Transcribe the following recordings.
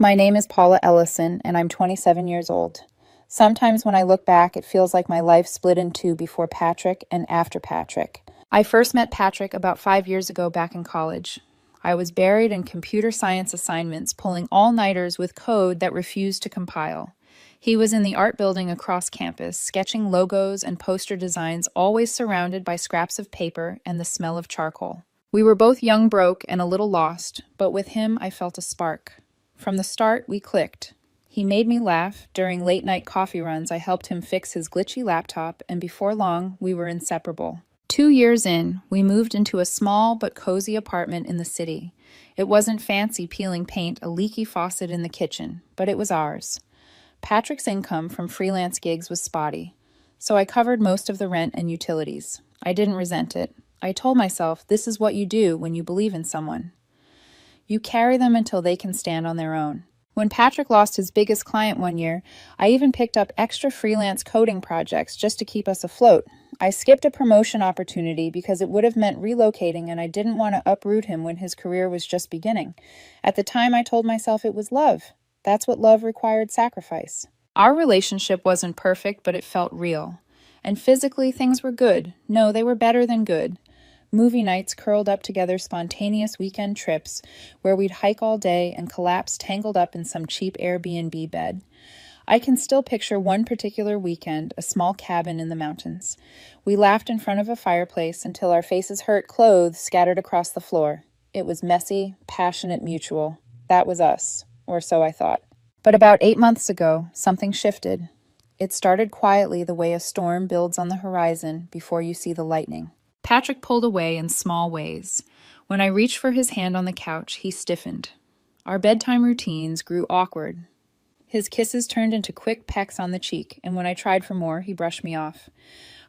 My name is Paula Ellison, and I'm 27 years old. Sometimes when I look back, it feels like my life split in two before Patrick and after Patrick. I first met Patrick about 5 years ago back in college. I was buried in computer science assignments, pulling all-nighters with code that refused to compile. He was in the art building across campus, sketching logos and poster designs, always surrounded by scraps of paper and the smell of charcoal. We were both young, broke, and a little lost, but with him I felt a spark. From the start, we clicked. He made me laugh. During late-night coffee runs, I helped him fix his glitchy laptop, and before long, we were inseparable. 2 years in, we moved into a small but cozy apartment in the city. It wasn't fancy peeling paint, a leaky faucet in the kitchen, but it was ours. Patrick's income from freelance gigs was spotty, so I covered most of the rent and utilities. I didn't resent it. I told myself, this is what you do when you believe in someone. You carry them until they can stand on their own. When Patrick lost his biggest client one year, I even picked up extra freelance coding projects just to keep us afloat. I skipped a promotion opportunity because it would have meant relocating, and I didn't want to uproot him when his career was just beginning. At the time, I told myself it was love. That's what love required: sacrifice. Our relationship wasn't perfect, but it felt real. And physically, things were good. No, they were better than good. Movie nights curled up together, spontaneous weekend trips where we'd hike all day and collapse tangled up in some cheap Airbnb bed. I can still picture one particular weekend, a small cabin in the mountains. We laughed in front of a fireplace until our faces hurt, clothes scattered across the floor. It was messy, passionate, mutual. That was us, or so I thought. But about 8 months ago, something shifted. It started quietly, the way a storm builds on the horizon before you see the lightning. Patrick pulled away in small ways. When I reached for his hand on the couch, he stiffened. Our bedtime routines grew awkward. His kisses turned into quick pecks on the cheek, and when I tried for more, he brushed me off.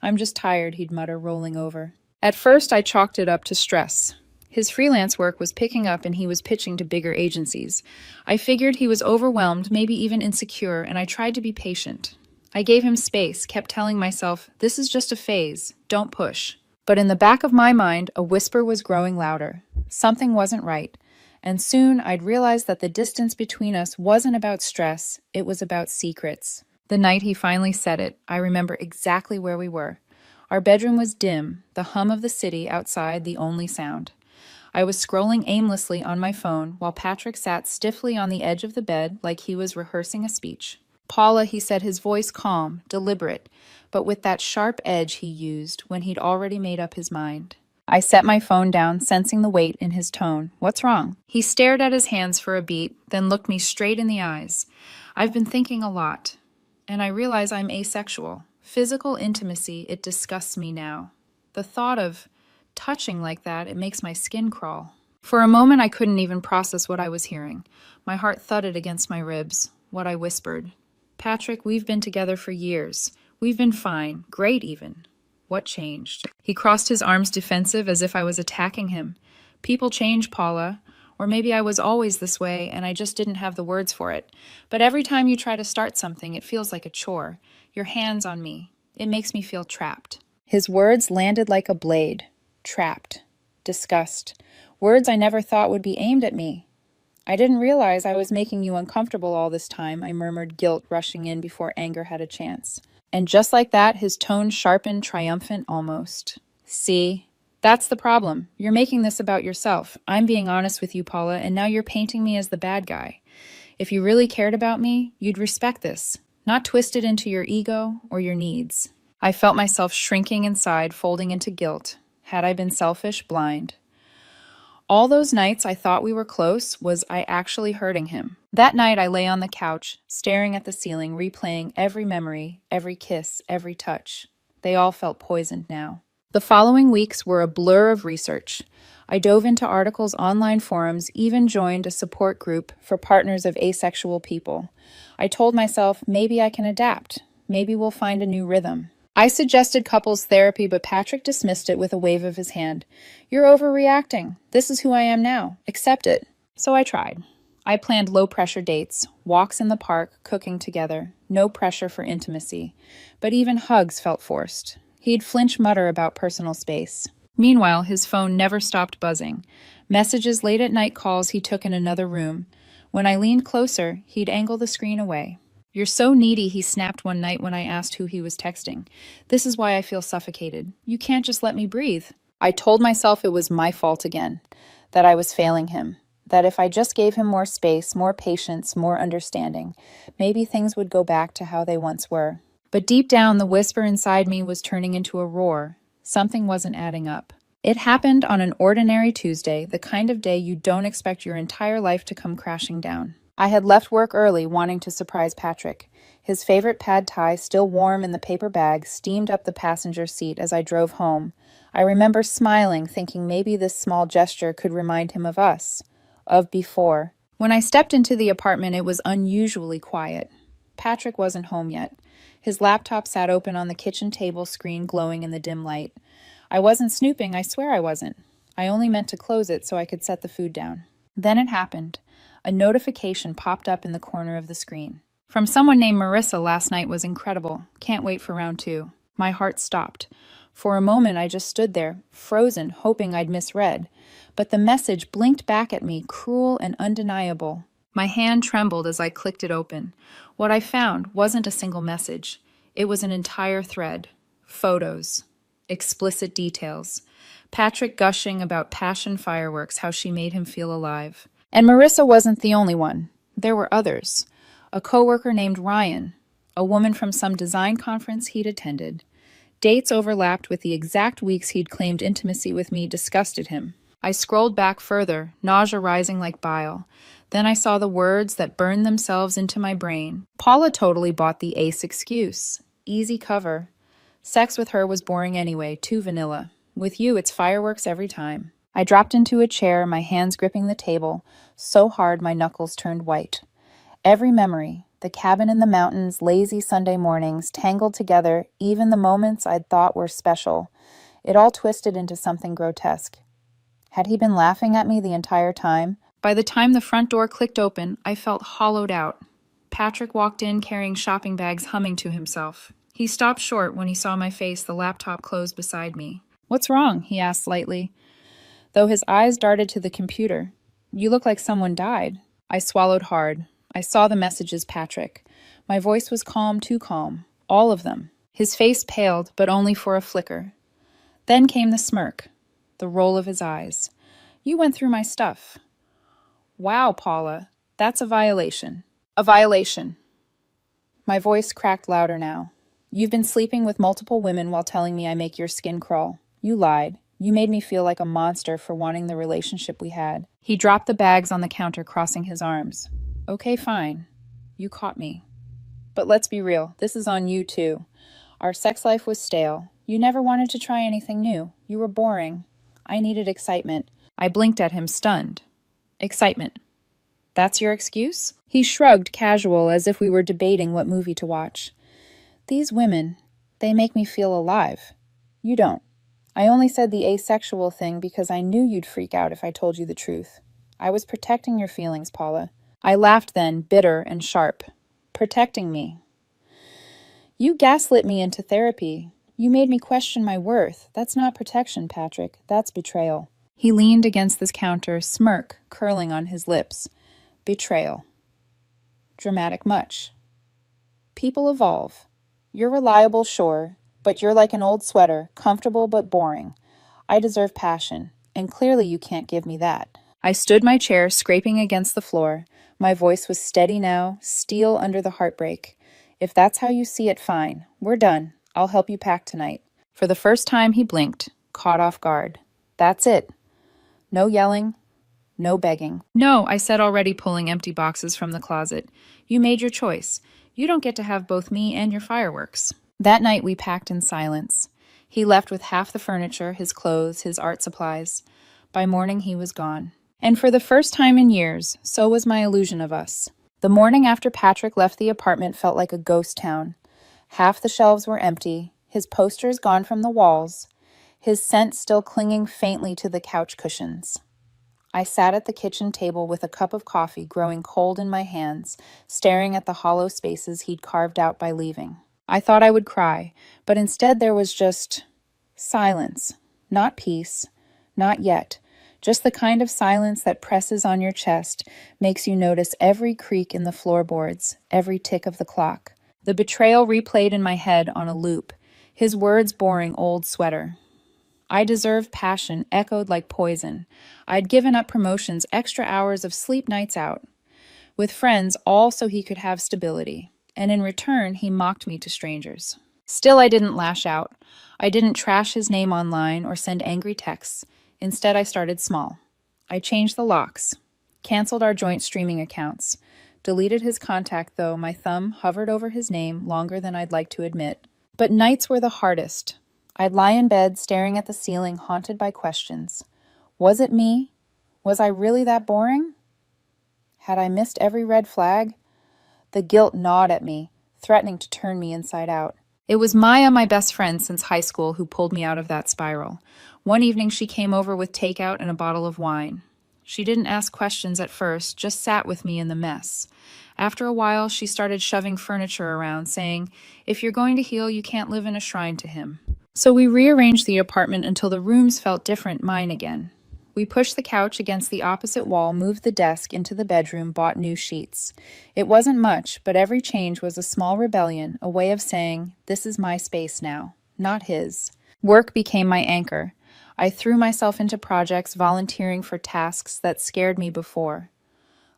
"I'm just tired," he'd mutter, rolling over. At first, I chalked it up to stress. His freelance work was picking up and he was pitching to bigger agencies. I figured he was overwhelmed, maybe even insecure, and I tried to be patient. I gave him space, kept telling myself, this is just a phase, don't push. But in the back of my mind, a whisper was growing louder. Something wasn't right. And soon I'd realize that the distance between us wasn't about stress, it was about secrets. The night he finally said it, I remember exactly where we were. Our bedroom was dim, the hum of the city outside the only sound. I was scrolling aimlessly on my phone while Patrick sat stiffly on the edge of the bed like he was rehearsing a speech. "Paula," he said, his voice calm, deliberate, but with that sharp edge he used when he'd already made up his mind. I set my phone down, sensing the weight in his tone. "What's wrong?" He stared at his hands for a beat, then looked me straight in the eyes. "I've been thinking a lot, and I realize I'm asexual. Physical intimacy, it disgusts me now. The thought of touching like that, it makes my skin crawl." For a moment, I couldn't even process what I was hearing. My heart thudded against my ribs. What I whispered: "Patrick, we've been together for years. We've been fine, great even. What changed?" He crossed his arms defensive as if I was attacking him. "People change, Paula. Or maybe I was always this way and I just didn't have the words for it. But every time you try to start something, it feels like a chore. Your hands on me. It makes me feel trapped." His words landed like a blade. Trapped. Disgust. Words I never thought would be aimed at me. "I didn't realize I was making you uncomfortable all this time," I murmured, guilt rushing in before anger had a chance. And just like that, his tone sharpened, triumphant almost. "See? That's the problem. You're making this about yourself. I'm being honest with you, Paula, and now you're painting me as the bad guy. If you really cared about me, you'd respect this, not twist it into your ego or your needs." I felt myself shrinking inside, folding into guilt. Had I been selfish, blind? All those nights I thought we were close, was I actually hurting him? That night I lay on the couch, staring at the ceiling, replaying every memory, every kiss, every touch. They all felt poisoned now. The following weeks were a blur of research. I dove into articles, online forums, even joined a support group for partners of asexual people. I told myself, maybe I can adapt. Maybe we'll find a new rhythm. I suggested couples therapy, but Patrick dismissed it with a wave of his hand. "You're overreacting. This is who I am now. Accept it." So I tried. I planned low-pressure dates, walks in the park, cooking together. No pressure for intimacy. But even hugs felt forced. He'd flinch, mutter about personal space. Meanwhile, his phone never stopped buzzing. Messages, late-at-night calls he took in another room. When I leaned closer, he'd angle the screen away. "You're so needy," he snapped one night when I asked who he was texting. "This is why I feel suffocated. You can't just let me breathe." I told myself it was my fault again, that I was failing him, that if I just gave him more space, more patience, more understanding, maybe things would go back to how they once were. But deep down, the whisper inside me was turning into a roar. Something wasn't adding up. It happened on an ordinary Tuesday, the kind of day you don't expect your entire life to come crashing down. I had left work early, wanting to surprise Patrick. His favorite pad thai, still warm in the paper bag, steamed up the passenger seat as I drove home. I remember smiling, thinking maybe this small gesture could remind him of us, of before. When I stepped into the apartment, it was unusually quiet. Patrick wasn't home yet. His laptop sat open on the kitchen table, screen glowing in the dim light. I wasn't snooping, I swear I wasn't. I only meant to close it so I could set the food down. Then it happened. A notification popped up in the corner of the screen. "From someone named Marissa last night was incredible. Can't wait for round 2. My heart stopped. For a moment, I just stood there, frozen, hoping I'd misread. But the message blinked back at me, cruel and undeniable. My hand trembled as I clicked it open. What I found wasn't a single message. It was an entire thread. Photos. Explicit details. Patrick gushing about passion fireworks, how she made him feel alive. And Marissa wasn't the only one. There were others. A coworker named Ryan, a woman from some design conference he'd attended. Dates overlapped with the exact weeks he'd claimed intimacy with me disgusted him. I scrolled back further, nausea rising like bile. Then I saw the words that burned themselves into my brain. Paula totally bought the ace excuse. Easy cover. Sex with her was boring anyway, too vanilla. With you, it's fireworks every time. I dropped into a chair, my hands gripping the table, so hard my knuckles turned white. Every memory, the cabin in the mountains, lazy Sunday mornings, tangled together, even the moments I'd thought were special. It all twisted into something grotesque. Had he been laughing at me the entire time? By the time the front door clicked open, I felt hollowed out. Patrick walked in carrying shopping bags, humming to himself. He stopped short when he saw my face, the laptop closed beside me. "What's wrong?" he asked lightly, though his eyes darted to the computer. "You look like someone died." I swallowed hard. I saw the messages, Patrick. My voice was calm, too calm. All of them. His face paled, but only for a flicker. Then came the smirk, the roll of his eyes. "You went through my stuff." "Wow, Paula, that's a violation." "A violation." My voice cracked louder now. "You've been sleeping with multiple women while telling me I make your skin crawl. You lied. You made me feel like a monster for wanting the relationship we had." He dropped the bags on the counter, crossing his arms. "Okay, fine. You caught me. But let's be real, this is on you too. Our sex life was stale. You never wanted to try anything new. You were boring. I needed excitement." I blinked at him, stunned. "Excitement. That's your excuse?" He shrugged, casual, as if we were debating what movie to watch. "These women, they make me feel alive. You don't. I only said the asexual thing because I knew you'd freak out if I told you the truth. I was protecting your feelings, Paula." I laughed then, bitter and sharp. "Protecting me. You gaslit me into therapy. You made me question my worth. That's not protection, Patrick. That's betrayal." He leaned against this counter, smirk curling on his lips. "Betrayal. Dramatic much. People evolve. You're reliable, sure, but you're like an old sweater, comfortable but boring. I deserve passion, and clearly you can't give me that." I stood my chair, scraping against the floor. My voice was steady now, steel under the heartbreak. "If that's how you see it, fine. We're done. I'll help you pack tonight." For the first time, he blinked, caught off guard. "That's it. No yelling, no begging." "No," I said, already pulling empty boxes from the closet. "You made your choice. You don't get to have both me and your fireworks." That night, we packed in silence. He left with half the furniture, his clothes, his art supplies. By morning, he was gone. And for the first time in years, so was my illusion of us. The morning after Patrick left the apartment felt like a ghost town. Half the shelves were empty, his posters gone from the walls, his scent still clinging faintly to the couch cushions. I sat at the kitchen table with a cup of coffee growing cold in my hands, staring at the hollow spaces he'd carved out by leaving. I thought I would cry, but instead there was just silence. Not peace. Not yet. Just the kind of silence that presses on your chest, makes you notice every creak in the floorboards, every tick of the clock. The betrayal replayed in my head on a loop, his words boring old sweater. I deserved passion echoed like poison. I'd given up promotions, extra hours of sleep nights out, with friends, all so he could have stability. And in return, he mocked me to strangers. Still, I didn't lash out. I didn't trash his name online or send angry texts. Instead, I started small. I changed the locks, canceled our joint streaming accounts, deleted his contact, though my thumb hovered over his name longer than I'd like to admit. But nights were the hardest. I'd lie in bed, staring at the ceiling, haunted by questions. Was it me? Was I really that boring? Had I missed every red flag? The guilt gnawed at me, threatening to turn me inside out. It was Maya, my best friend since high school, who pulled me out of that spiral. One evening she came over with takeout and a bottle of wine. She didn't ask questions at first, just sat with me in the mess. After a while, she started shoving furniture around, saying, "If you're going to heal, you can't live in a shrine to him." So we rearranged the apartment until the rooms felt different, mine again. We pushed the couch against the opposite wall, moved the desk into the bedroom, bought new sheets. It wasn't much, but every change was a small rebellion, a way of saying, this is my space now, not his. Work became my anchor. I threw myself into projects, volunteering for tasks that scared me before.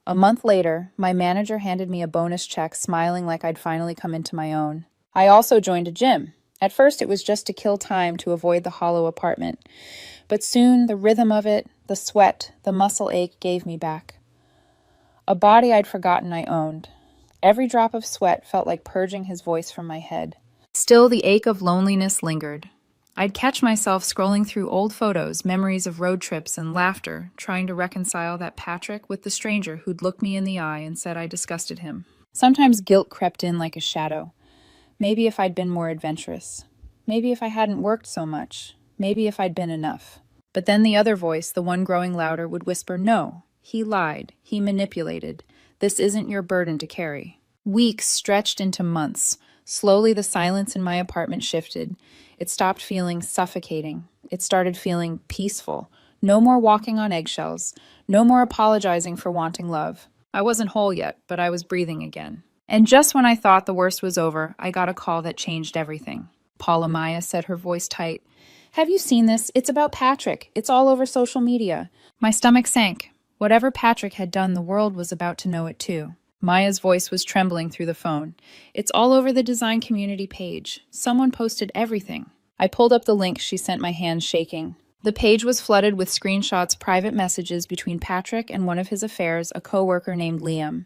A month later, my manager handed me a bonus check, smiling like I'd finally come into my own. I also joined a gym. At first, it was just to kill time to avoid the hollow apartment. But soon, the rhythm of it, the sweat, the muscle ache gave me back. A body I'd forgotten I owned. Every drop of sweat felt like purging his voice from my head. Still, the ache of loneliness lingered. I'd catch myself scrolling through old photos, memories of road trips and laughter, trying to reconcile that Patrick with the stranger who'd looked me in the eye and said I disgusted him. Sometimes guilt crept in like a shadow. Maybe if I'd been more adventurous. Maybe if I hadn't worked so much. Maybe if I'd been enough. But then the other voice, the one growing louder, would whisper, "No, he lied. He manipulated. This isn't your burden to carry." Weeks stretched into months. Slowly, the silence in my apartment shifted. It stopped feeling suffocating. It started feeling peaceful. No more walking on eggshells. No more apologizing for wanting love. I wasn't whole yet, but I was breathing again. And just when I thought the worst was over, I got a call that changed everything. "Paula," Maya said, her voice tight. "Have you seen this? It's about Patrick. It's all over social media." My stomach sank. Whatever Patrick had done, the world was about to know it too. Maya's voice was trembling through the phone. "It's all over the design community page. Someone posted everything." I pulled up the link she sent, my hands shaking. The page was flooded with screenshots, private messages between Patrick and one of his affairs, a coworker named Liam.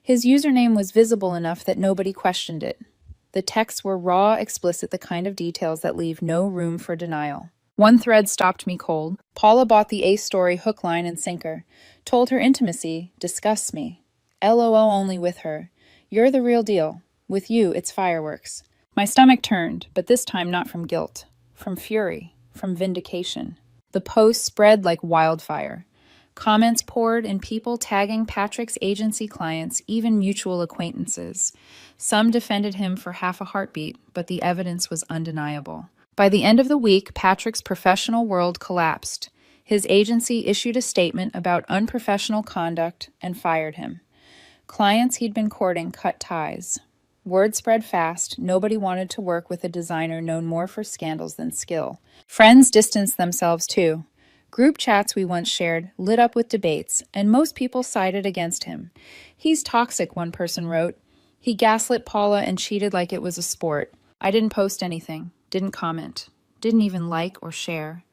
His username was visible enough that nobody questioned it. The texts were raw, explicit, the kind of details that leave no room for denial. One thread stopped me cold. Paula bought the Ace story hook, line, and sinker. Told her intimacy disgusts me. LOL only with her. You're the real deal. With you, it's fireworks. My stomach turned, but this time not from guilt. From fury. From vindication. The post spread like wildfire. Comments poured in, people tagging Patrick's agency clients, even mutual acquaintances. Some defended him for half a heartbeat, but the evidence was undeniable. By the end of the week, Patrick's professional world collapsed. His agency issued a statement about unprofessional conduct and fired him. Clients he'd been courting cut ties. Word spread fast. Nobody wanted to work with a designer known more for scandals than skill. Friends distanced themselves too. Group chats we once shared lit up with debates, and most people sided against him. "He's toxic," one person wrote. "He gaslit Paula and cheated like it was a sport." I didn't post anything, didn't comment, didn't even like or share.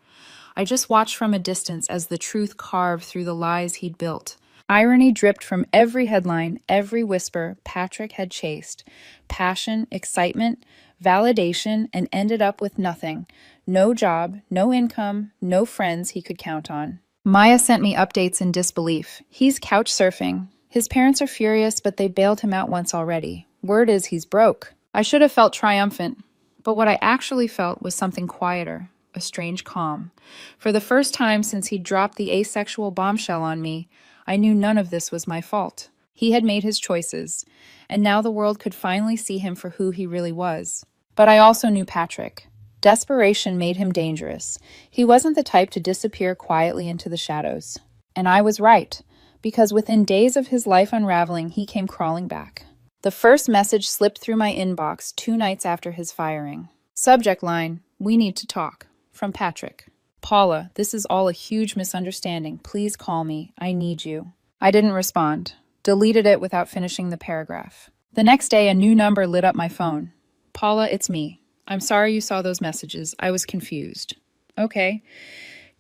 I just watched from a distance as the truth carved through the lies he'd built. Irony dripped from every headline, every whisper Patrick had chased. Passion, excitement, validation, and ended up with nothing. No job, no income, no friends he could count on. Maya sent me updates in disbelief. "He's couch surfing. His parents are furious, but they bailed him out once already. Word is he's broke." I should have felt triumphant, but what I actually felt was something quieter, a strange calm. For the first time since he'd dropped the asexual bombshell on me, I knew none of this was my fault. He had made his choices, and now the world could finally see him for who he really was. But I also knew Patrick. Desperation made him dangerous. He wasn't the type to disappear quietly into the shadows. And I was right, because within days of his life unraveling, he came crawling back. The first message slipped through my inbox 2 nights after his firing. Subject line, "We need to talk." From Patrick. "Paula, this is all a huge misunderstanding. Please call me. I need you." I didn't respond. Deleted it without finishing the paragraph. The next day, a new number lit up my phone. "Paula, it's me. I'm sorry you saw those messages. I was confused." "Okay.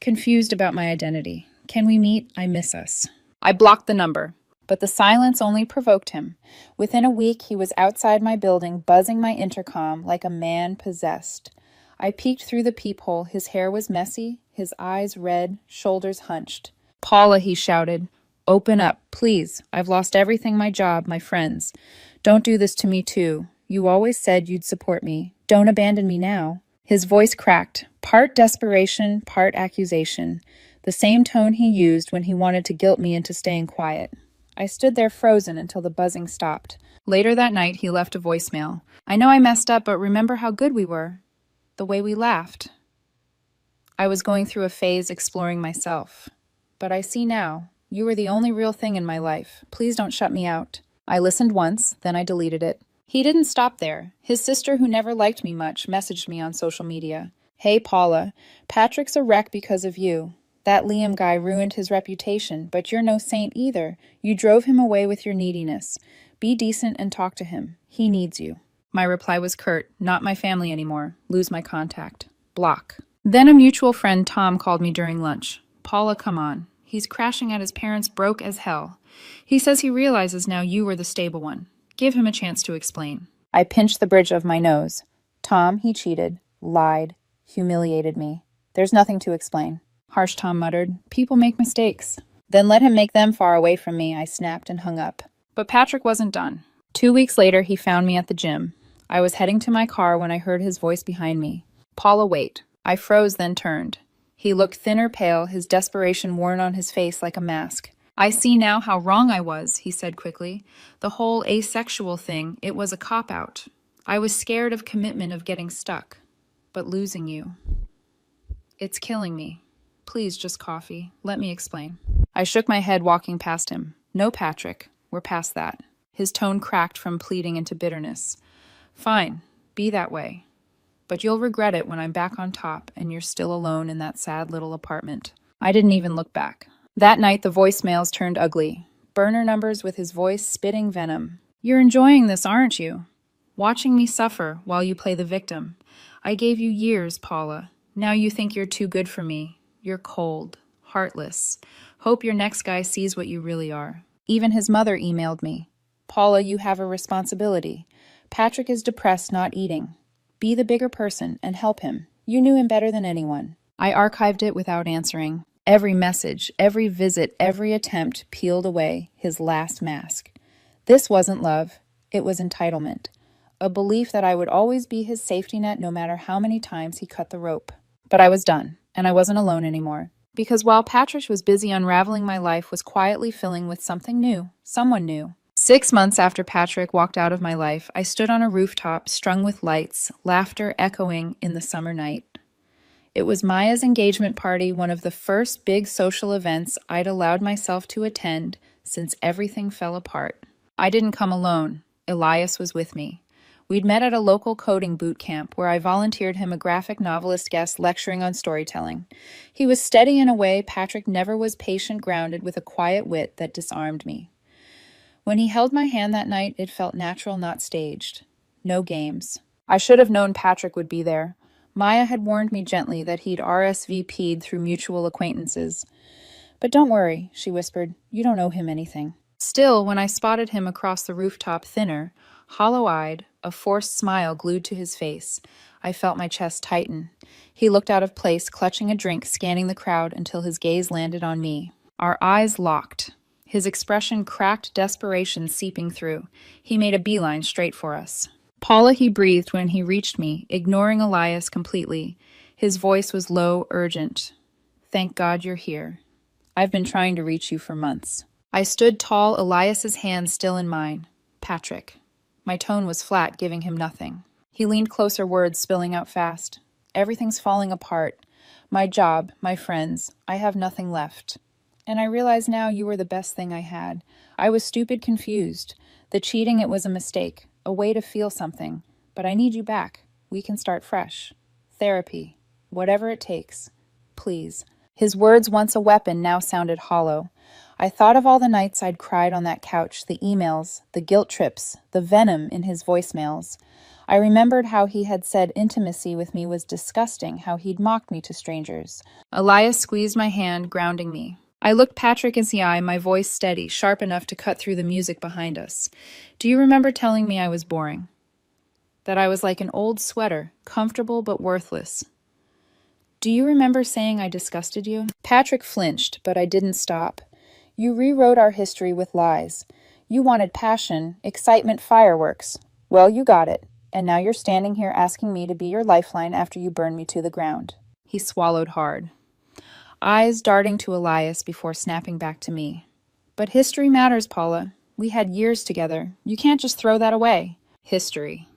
Confused about my identity. Can we meet? I miss us." I blocked the number, but the silence only provoked him. Within a week, he was outside my building, buzzing my intercom like a man possessed. I peeked through the peephole. His hair was messy, his eyes red, shoulders hunched. "Paula," he shouted, "open up, please. I've lost everything, my job, my friends. Don't do this to me too. You always said you'd support me. Don't abandon me now." His voice cracked, part desperation, part accusation, the same tone he used when he wanted to guilt me into staying quiet. I stood there frozen until the buzzing stopped. Later that night, he left a voicemail. "I know I messed up, but remember how good we were? The way we laughed." I was going through a phase exploring myself. "But I see now. You were the only real thing in my life. Please don't shut me out." I listened once, then I deleted it. He didn't stop there. His sister, who never liked me much, messaged me on social media. "Hey, Paula, Patrick's a wreck because of you. That Liam guy ruined his reputation, but you're no saint either. You drove him away with your neediness. Be decent and talk to him. He needs you." My reply was curt, "Not my family anymore. Lose my contact. Block." Then a mutual friend, Tom, called me during lunch. "Paula, come on. He's crashing at his parents broke as hell. He says he realizes now you were the stable one. Give him a chance to explain." I pinched the bridge of my nose. "Tom, he cheated, lied, humiliated me. There's nothing to explain." Harsh Tom muttered, "People make mistakes." "Then let him make them far away from me," I snapped and hung up. But Patrick wasn't done. 2 weeks later, he found me at the gym. I was heading to my car when I heard his voice behind me. "Paula, wait." I froze, then turned. He looked thinner, pale, his desperation worn on his face like a mask. "I see now how wrong I was," he said quickly. "The whole asexual thing, it was a cop-out. I was scared of commitment, of getting stuck. But losing you, it's killing me. Please, just coffee. Let me explain." I shook my head, walking past him. "No, Patrick, we're past that." His tone cracked from pleading into bitterness. "Fine, be that way. But you'll regret it when I'm back on top and you're still alone in that sad little apartment." I didn't even look back. That night, the voicemails turned ugly. Burner numbers with his voice spitting venom. "You're enjoying this, aren't you? Watching me suffer while you play the victim. I gave you years, Paula. Now you think you're too good for me. You're cold, heartless. Hope your next guy sees what you really are." Even his mother emailed me. "Paula, you have a responsibility. Patrick is depressed, not eating. Be the bigger person and help him. You knew him better than anyone." I archived it without answering. Every message, every visit, every attempt peeled away his last mask. This wasn't love. It was entitlement. A belief that I would always be his safety net no matter how many times he cut the rope. But I was done, and I wasn't alone anymore. Because while Patrick was busy unraveling, my life was quietly filling with something new, someone new. 6 months after Patrick walked out of my life, I stood on a rooftop strung with lights, laughter echoing in the summer night. It was Maya's engagement party, one of the first big social events I'd allowed myself to attend since everything fell apart. I didn't come alone. Elias was with me. We'd met at a local coding boot camp where I volunteered him a graphic novelist guest lecturing on storytelling. He was steady in a way Patrick never was, patient, grounded, with a quiet wit that disarmed me. When he held my hand that night, it felt natural, not staged. No games. I should have known Patrick would be there. Maya had warned me gently that he'd RSVP'd through mutual acquaintances. "But don't worry," she whispered. "You don't owe him anything." Still, when I spotted him across the rooftop, thinner, hollow-eyed, a forced smile glued to his face, I felt my chest tighten. He looked out of place, clutching a drink, scanning the crowd until his gaze landed on me. Our eyes locked. His expression cracked, desperation seeping through. He made a beeline straight for us. "Paula," he breathed when he reached me, ignoring Elias completely. His voice was low, urgent. "Thank God you're here. I've been trying to reach you for months." I stood tall, Elias's hand still in mine. "Patrick." My tone was flat, giving him nothing. He leaned closer, words spilling out fast. Everything's falling apart. My job, my friends, I have nothing left. And I realize now you were the best thing I had. I was stupid, confused. The cheating, it was a mistake, a way to feel something. But I need you back. We can start fresh. Therapy. Whatever it takes. Please. His words, once a weapon, now sounded hollow. I thought of all the nights I'd cried on that couch, the emails, the guilt trips, the venom in his voicemails. I remembered how he had said intimacy with me was disgusting, how he'd mocked me to strangers. Elias squeezed my hand, grounding me. I looked Patrick in the eye, my voice steady, sharp enough to cut through the music behind us. Do you remember telling me I was boring? That I was like an old sweater, comfortable but worthless? Do you remember saying I disgusted you? Patrick flinched, but I didn't stop. You rewrote our history with lies. You wanted passion, excitement, fireworks. Well, you got it. And now you're standing here asking me to be your lifeline after you burned me to the ground. He swallowed hard, eyes darting to Elias before snapping back to me. But history matters, Paula. We had years together. You can't just throw that away. History.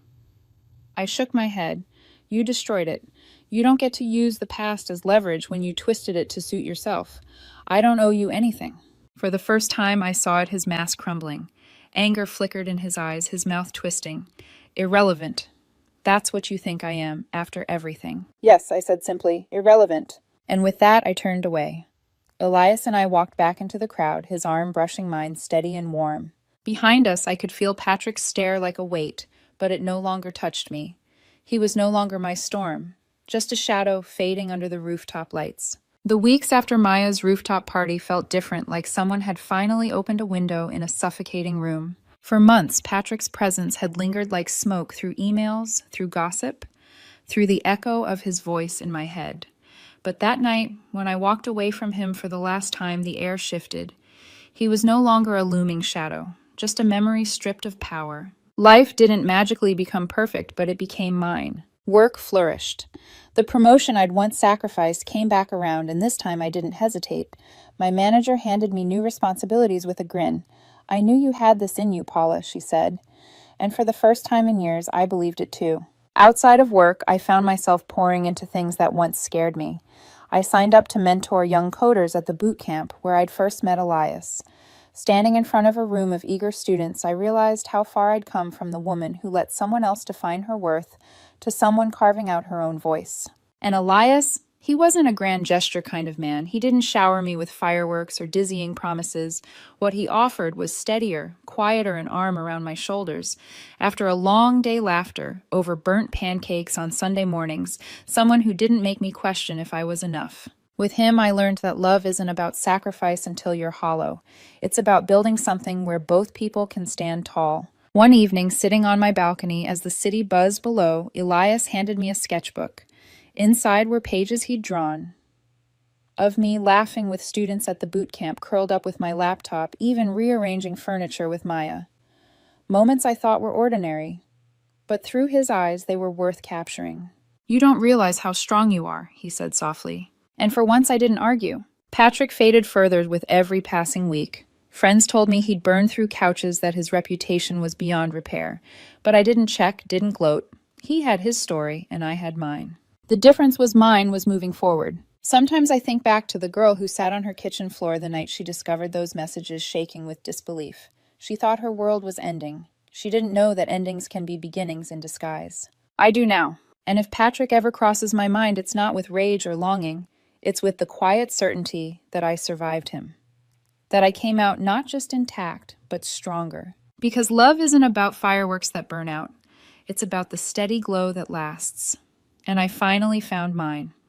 I shook my head. You destroyed it. You don't get to use the past as leverage when you twisted it to suit yourself. I don't owe you anything. For the first time, I saw it, his mask crumbling. Anger flickered in his eyes, his mouth twisting. Irrelevant. That's what you think I am, after everything. Yes, I said simply, irrelevant. And with that, I turned away. Elias and I walked back into the crowd, his arm brushing mine, steady and warm. Behind us, I could feel Patrick's stare like a weight, but it no longer touched me. He was no longer my storm, just a shadow fading under the rooftop lights. The weeks after Maya's rooftop party felt different, like someone had finally opened a window in a suffocating room. For months, Patrick's presence had lingered like smoke through emails, through gossip, through the echo of his voice in my head. But that night, when I walked away from him for the last time, the air shifted. He was no longer a looming shadow, just a memory stripped of power. Life didn't magically become perfect, but it became mine. Work flourished. The promotion I'd once sacrificed came back around, and this time I didn't hesitate. My manager handed me new responsibilities with a grin. I knew you had this in you, Paula, she said. And for the first time in years, I believed it too. Outside of work, I found myself pouring into things that once scared me. I signed up to mentor young coders at the boot camp where I'd first met Elias. Standing in front of a room of eager students, I realized how far I'd come from the woman who let someone else define her worth to someone carving out her own voice. And Elias, he wasn't a grand gesture kind of man. He didn't shower me with fireworks or dizzying promises. What he offered was steadier, quieter, an arm around my shoulders. After a long day laughter over burnt pancakes on Sunday mornings, someone who didn't make me question if I was enough. With him, I learned that love isn't about sacrifice until you're hollow. It's about building something where both people can stand tall. One evening, sitting on my balcony as the city buzzed below, Elias handed me a sketchbook. Inside were pages he'd drawn of me laughing with students at the boot camp, curled up with my laptop, even rearranging furniture with Maya. Moments I thought were ordinary, but through his eyes they were worth capturing. You don't realize how strong you are, he said softly. And for once I didn't argue. Patrick faded further with every passing week. Friends told me he'd burned through couches, that his reputation was beyond repair. But I didn't check, didn't gloat. He had his story, and I had mine. The difference was mine was moving forward. Sometimes I think back to the girl who sat on her kitchen floor the night she discovered those messages, shaking with disbelief. She thought her world was ending. She didn't know that endings can be beginnings in disguise. I do now. And if Patrick ever crosses my mind, it's not with rage or longing. It's with the quiet certainty that I survived him. That I came out not just intact, but stronger. Because love isn't about fireworks that burn out. It's about the steady glow that lasts. And I finally found mine.